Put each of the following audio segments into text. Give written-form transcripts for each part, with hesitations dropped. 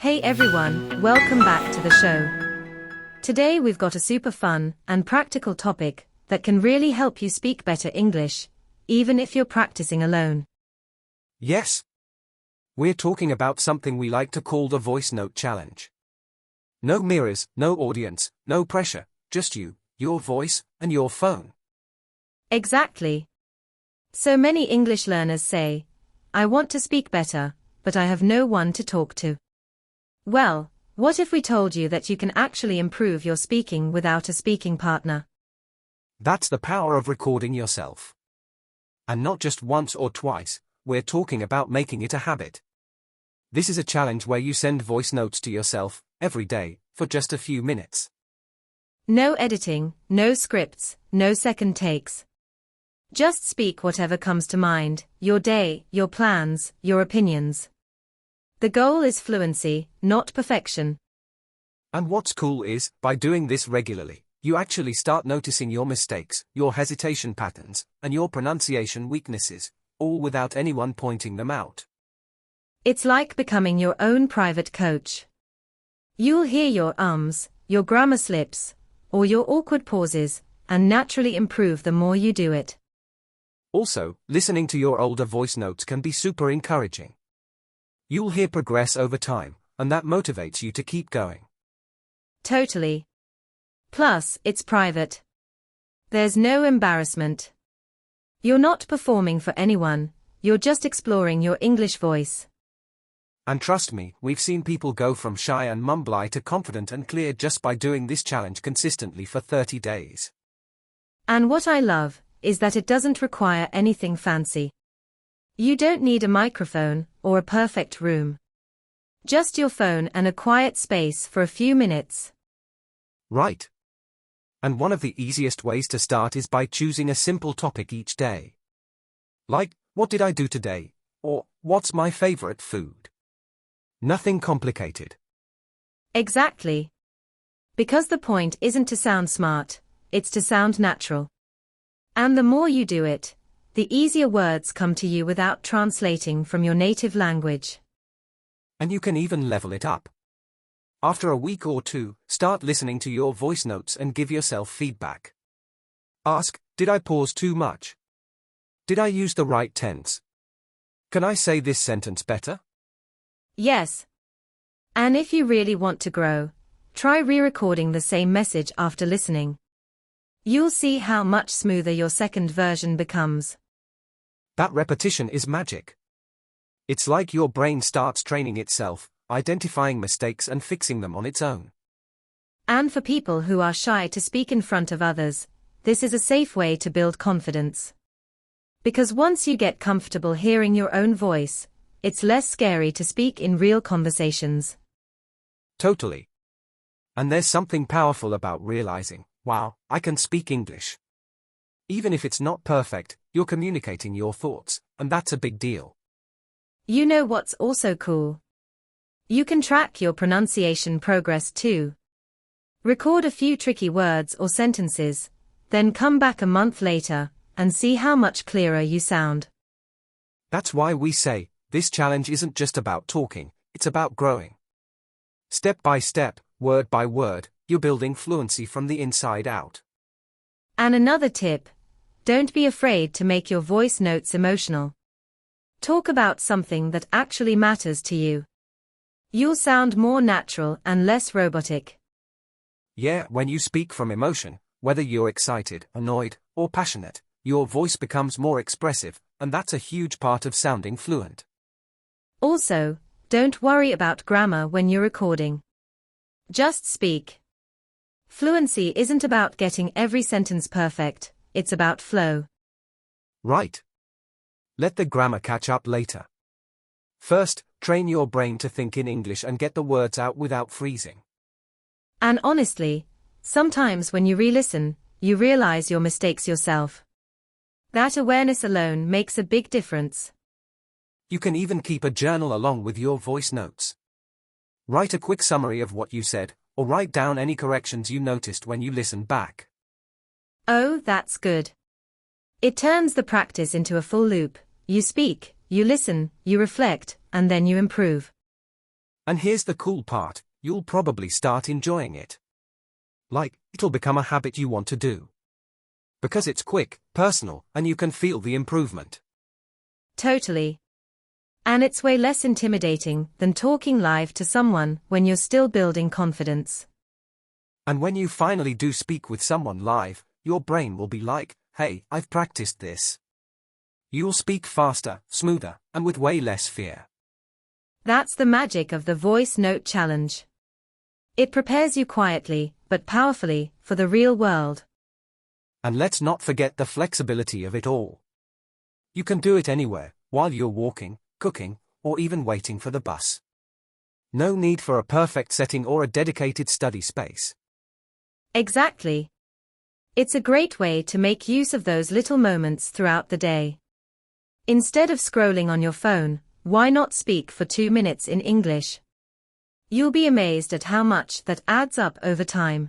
Hey everyone, welcome back to the show. Today we've got a super fun and practical topic that can really help you speak better English, even if you're practicing alone. Yes. We're talking about something we like to call the voice note challenge. No mirrors, no audience, no pressure, just you, your voice, and your phone. Exactly. So many English learners say, I want to speak better, but I have no one to talk to. Well, what if we told you that you can actually improve your speaking without a speaking partner? That's the power of recording yourself. And not just once or twice, we're talking about making it a habit. This is a challenge where you send voice notes to yourself, every day, for just a few minutes. No editing, no scripts, no second takes. Just speak whatever comes to mind, your day, your plans, your opinions. The goal is fluency, not perfection. And what's cool is, by doing this regularly, you actually start noticing your mistakes, your hesitation patterns, and your pronunciation weaknesses, all without anyone pointing them out. It's like becoming your own private coach. You'll hear your ums, your grammar slips, or your awkward pauses, and naturally improve the more you do it. Also, listening to your older voice notes can be super encouraging. You'll hear progress over time, and that motivates you to keep going. Totally. Plus, it's private. There's no embarrassment. You're not performing for anyone, you're just exploring your English voice. And trust me, we've seen people go from shy and mumbly to confident and clear just by doing this challenge consistently for 30 days. And what I love is that it doesn't require anything fancy. You don't need a microphone or a perfect room. Just your phone and a quiet space for a few minutes. Right. And one of the easiest ways to start is by choosing a simple topic each day. Like, what did I do today? Or, what's my favorite food? Nothing complicated. Exactly. Because the point isn't to sound smart, it's to sound natural. And the more you do it, the easier words come to you without translating from your native language. And you can even level it up. After a week or two, start listening to your voice notes and give yourself feedback. Ask, did I pause too much? Did I use the right tense? Can I say this sentence better? Yes. And if you really want to grow, try re-recording the same message after listening. You'll see how much smoother your second version becomes. That repetition is magic. It's like your brain starts training itself, identifying mistakes and fixing them on its own. And for people who are shy to speak in front of others, this is a safe way to build confidence. Because once you get comfortable hearing your own voice, it's less scary to speak in real conversations. Totally. And there's something powerful about realizing, wow, I can speak English. Even if it's not perfect, you're communicating your thoughts, and that's a big deal. You know what's also cool? You can track your pronunciation progress too. Record a few tricky words or sentences, then come back a month later and see how much clearer you sound. That's why we say, this challenge isn't just about talking, it's about growing. Step by step, word by word, you're building fluency from the inside out. And another tip, don't be afraid to make your voice notes emotional. Talk about something that actually matters to you. You'll sound more natural and less robotic. Yeah, when you speak from emotion, whether you're excited, annoyed, or passionate, your voice becomes more expressive, and that's a huge part of sounding fluent. Also, don't worry about grammar when you're recording. Just speak. Fluency isn't about getting every sentence perfect, it's about flow. Right. Let the grammar catch up later. First, train your brain to think in English and get the words out without freezing. And honestly, sometimes when you re-listen, you realize your mistakes yourself. That awareness alone makes a big difference. You can even keep a journal along with your voice notes. Write a quick summary of what you said, or write down any corrections you noticed when you listened back. Oh, that's good. It turns the practice into a full loop. You speak, you listen, you reflect, and then you improve. And here's the cool part, you'll probably start enjoying it. Like, it'll become a habit you want to do. Because it's quick, personal, and you can feel the improvement. Totally. And it's way less intimidating than talking live to someone when you're still building confidence. And when you finally do speak with someone live, your brain will be like, hey, I've practiced this. You'll speak faster, smoother, and with way less fear. That's the magic of the voice note challenge. It prepares you quietly, but powerfully, for the real world. And let's not forget the flexibility of it all. You can do it anywhere, while you're walking, cooking, or even waiting for the bus. No need for a perfect setting or a dedicated study space. Exactly. It's a great way to make use of those little moments throughout the day. Instead of scrolling on your phone, why not speak for 2 minutes in English? You'll be amazed at how much that adds up over time.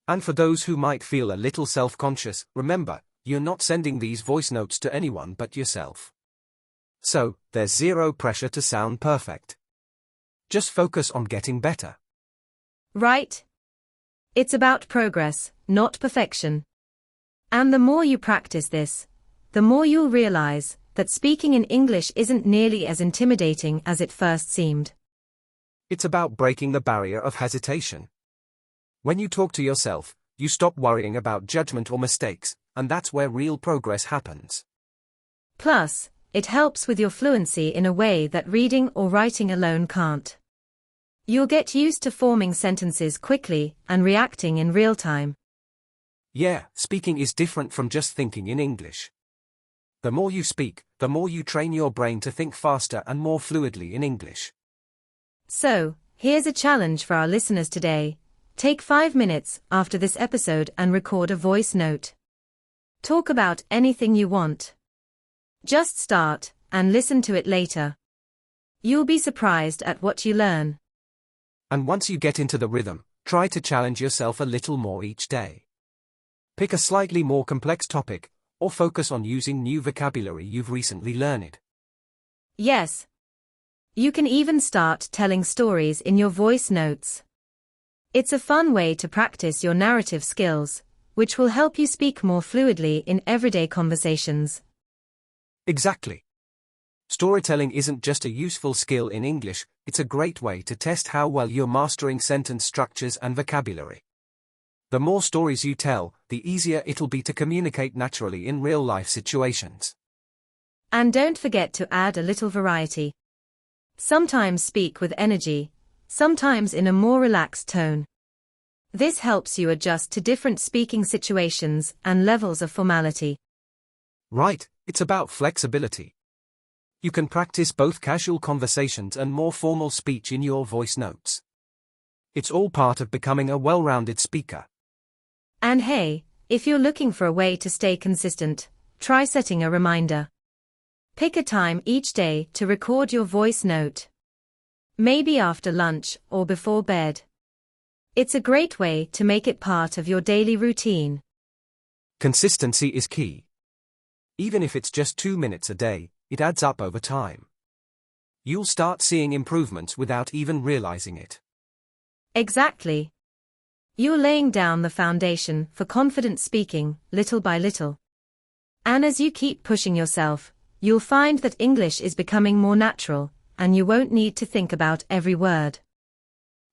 And for those who might feel a little self-conscious, remember, you're not sending these voice notes to anyone but yourself. So, there's zero pressure to sound perfect. Just focus on getting better. Right? It's about progress, not perfection. And the more you practice this, the more you'll realize that speaking in English isn't nearly as intimidating as it first seemed. It's about breaking the barrier of hesitation. When you talk to yourself, you stop worrying about judgment or mistakes, and that's where real progress happens. Plus, it helps with your fluency in a way that reading or writing alone can't. You'll get used to forming sentences quickly and reacting in real time. Yeah, speaking is different from just thinking in English. The more you speak, the more you train your brain to think faster and more fluidly in English. So, here's a challenge for our listeners today. Take 5 minutes after this episode and record a voice note. Talk about anything you want. Just start, and listen to it later. You'll be surprised at what you learn. And once you get into the rhythm, try to challenge yourself a little more each day. Pick a slightly more complex topic, or focus on using new vocabulary you've recently learned. Yes. You can even start telling stories in your voice notes. It's a fun way to practice your narrative skills, which will help you speak more fluidly in everyday conversations. Exactly. Storytelling isn't just a useful skill in English, it's a great way to test how well you're mastering sentence structures and vocabulary. The more stories you tell, the easier it'll be to communicate naturally in real-life situations. And don't forget to add a little variety. Sometimes speak with energy, sometimes in a more relaxed tone. This helps you adjust to different speaking situations and levels of formality. Right, it's about flexibility. You can practice both casual conversations and more formal speech in your voice notes. It's all part of becoming a well-rounded speaker. And hey, if you're looking for a way to stay consistent, try setting a reminder. Pick a time each day to record your voice note. Maybe after lunch or before bed. It's a great way to make it part of your daily routine. Consistency is key. Even if it's just 2 minutes a day, it adds up over time. You'll start seeing improvements without even realizing it. Exactly. You're laying down the foundation for confident speaking, little by little. And as you keep pushing yourself, you'll find that English is becoming more natural, and you won't need to think about every word.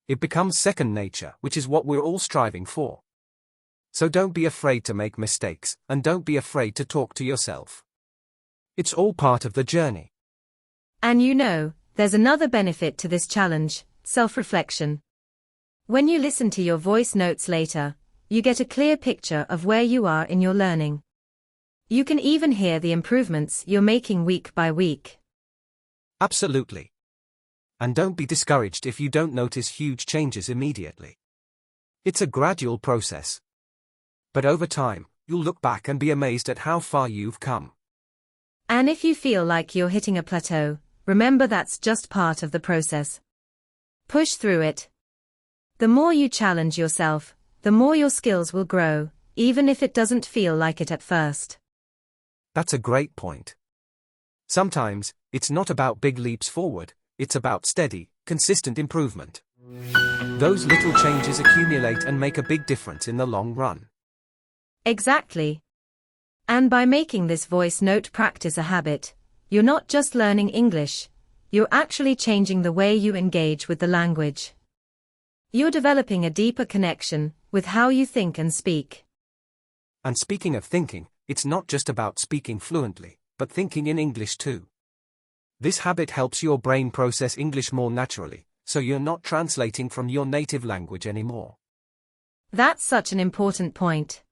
It becomes second nature, which is what we're all striving for. So don't be afraid to make mistakes, and don't be afraid to talk to yourself. It's all part of the journey. And you know, there's another benefit to this challenge, self-reflection. When you listen to your voice notes later, you get a clear picture of where you are in your learning. You can even hear the improvements you're making week by week. Absolutely. And don't be discouraged if you don't notice huge changes immediately. It's a gradual process. But over time, you'll look back and be amazed at how far you've come. And if you feel like you're hitting a plateau, remember that's just part of the process. Push through it. The more you challenge yourself, the more your skills will grow, even if it doesn't feel like it at first. That's a great point. Sometimes, it's not about big leaps forward, it's about steady, consistent improvement. Those little changes accumulate and make a big difference in the long run. Exactly. And by making this voice note practice a habit, you're not just learning English, you're actually changing the way you engage with the language. You're developing a deeper connection with how you think and speak. And speaking of thinking, it's not just about speaking fluently, but thinking in English too. This habit helps your brain process English more naturally, so you're not translating from your native language anymore. That's such an important point.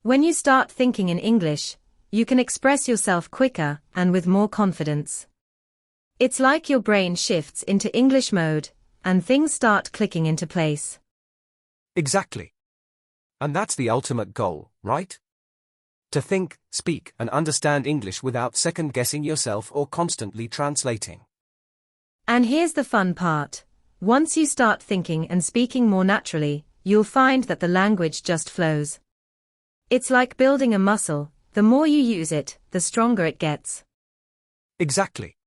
When you start thinking in English, you can express yourself quicker and with more confidence. It's like your brain shifts into English mode, and things start clicking into place. Exactly. And that's the ultimate goal, right? To think, speak, and understand English without second-guessing yourself or constantly translating. And here's the fun part. Once you start thinking and speaking more naturally, you'll find that the language just flows. It's like building a muscle. The more you use it, the stronger it gets. Exactly.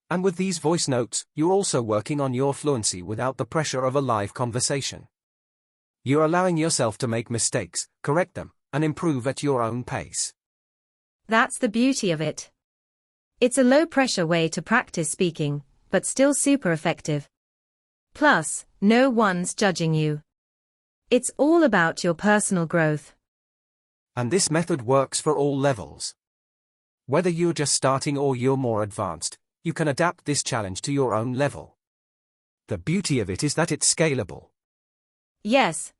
And with these voice notes, you're also working on your fluency without the pressure of a live conversation. You're allowing yourself to make mistakes, correct them, and improve at your own pace. That's the beauty of it. It's a low-pressure way to practice speaking, but still super effective. Plus, no one's judging you. It's all about your personal growth. And this method works for all levels. Whether you're just starting or you're more advanced, you can adapt this challenge to your own level. The beauty of it is that it's scalable. Yes.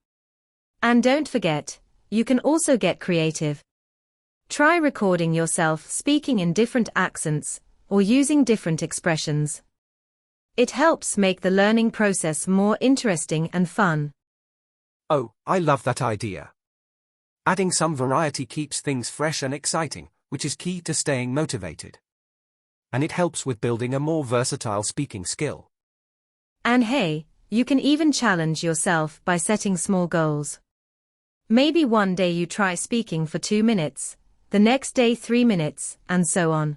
And don't forget, you can also get creative. Try recording yourself speaking in different accents, or using different expressions. It helps make the learning process more interesting and fun. Oh, I love that idea. Adding some variety keeps things fresh and exciting, which is key to staying motivated. And it helps with building a more versatile speaking skill. And hey, you can even challenge yourself by setting small goals. Maybe one day you try speaking for 2 minutes, the next day 3 minutes, and so on.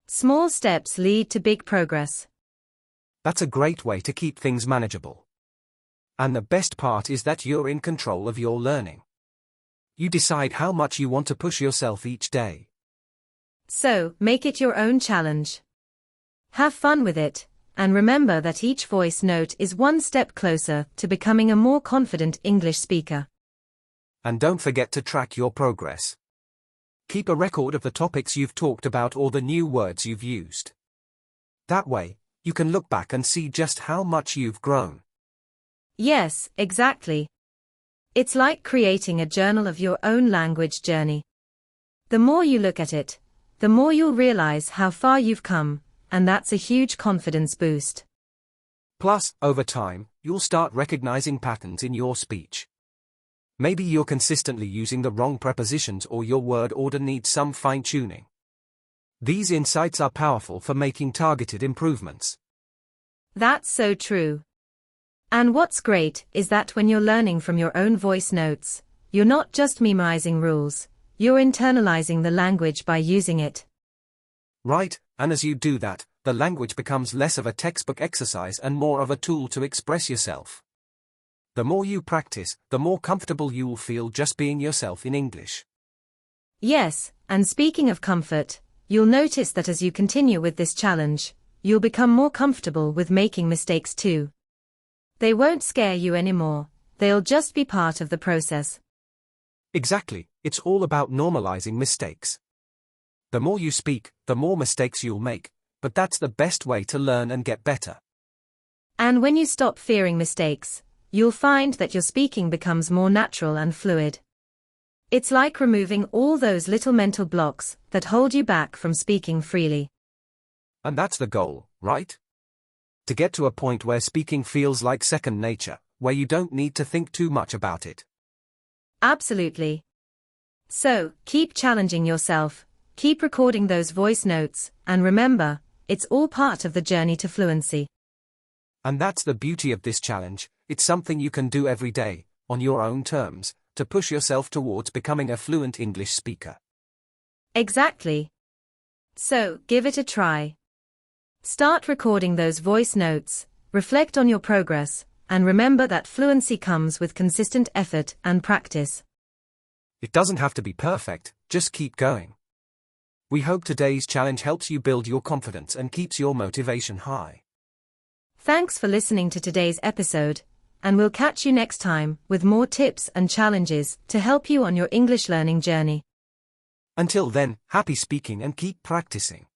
Small steps lead to big progress. That's a great way to keep things manageable. And the best part is that you're in control of your learning. You decide how much you want to push yourself each day. So, make it your own challenge. Have fun with it, and remember that each voice note is one step closer to becoming a more confident English speaker. And don't forget to track your progress. Keep a record of the topics you've talked about or the new words you've used. That way, you can look back and see just how much you've grown. Yes, exactly. It's like creating a journal of your own language journey. The more you look at it, the more you'll realize how far you've come, and that's a huge confidence boost. Plus, over time, you'll start recognizing patterns in your speech. Maybe you're consistently using the wrong prepositions or your word order needs some fine-tuning. These insights are powerful for making targeted improvements. That's so true. And what's great is that when you're learning from your own voice notes, you're not just memorizing rules, you're internalizing the language by using it. Right, and as you do that, the language becomes less of a textbook exercise and more of a tool to express yourself. The more you practice, the more comfortable you'll feel just being yourself in English. Yes, and speaking of comfort, you'll notice that as you continue with this challenge, you'll become more comfortable with making mistakes too. They won't scare you anymore, they'll just be part of the process. Exactly, it's all about normalizing mistakes. The more you speak, the more mistakes you'll make, but that's the best way to learn and get better. And when you stop fearing mistakes, you'll find that your speaking becomes more natural and fluid. It's like removing all those little mental blocks that hold you back from speaking freely. And that's the goal, right? To get to a point where speaking feels like second nature, where you don't need to think too much about it. Absolutely. So, keep challenging yourself, keep recording those voice notes, and remember, it's all part of the journey to fluency. And that's the beauty of this challenge, it's something you can do every day, on your own terms, to push yourself towards becoming a fluent English speaker. Exactly. So, give it a try. Start recording those voice notes, reflect on your progress, and remember that fluency comes with consistent effort and practice. It doesn't have to be perfect, just keep going. We hope today's challenge helps you build your confidence and keeps your motivation high. Thanks for listening to today's episode, and we'll catch you next time with more tips and challenges to help you on your English learning journey. Until then, happy speaking and keep practicing.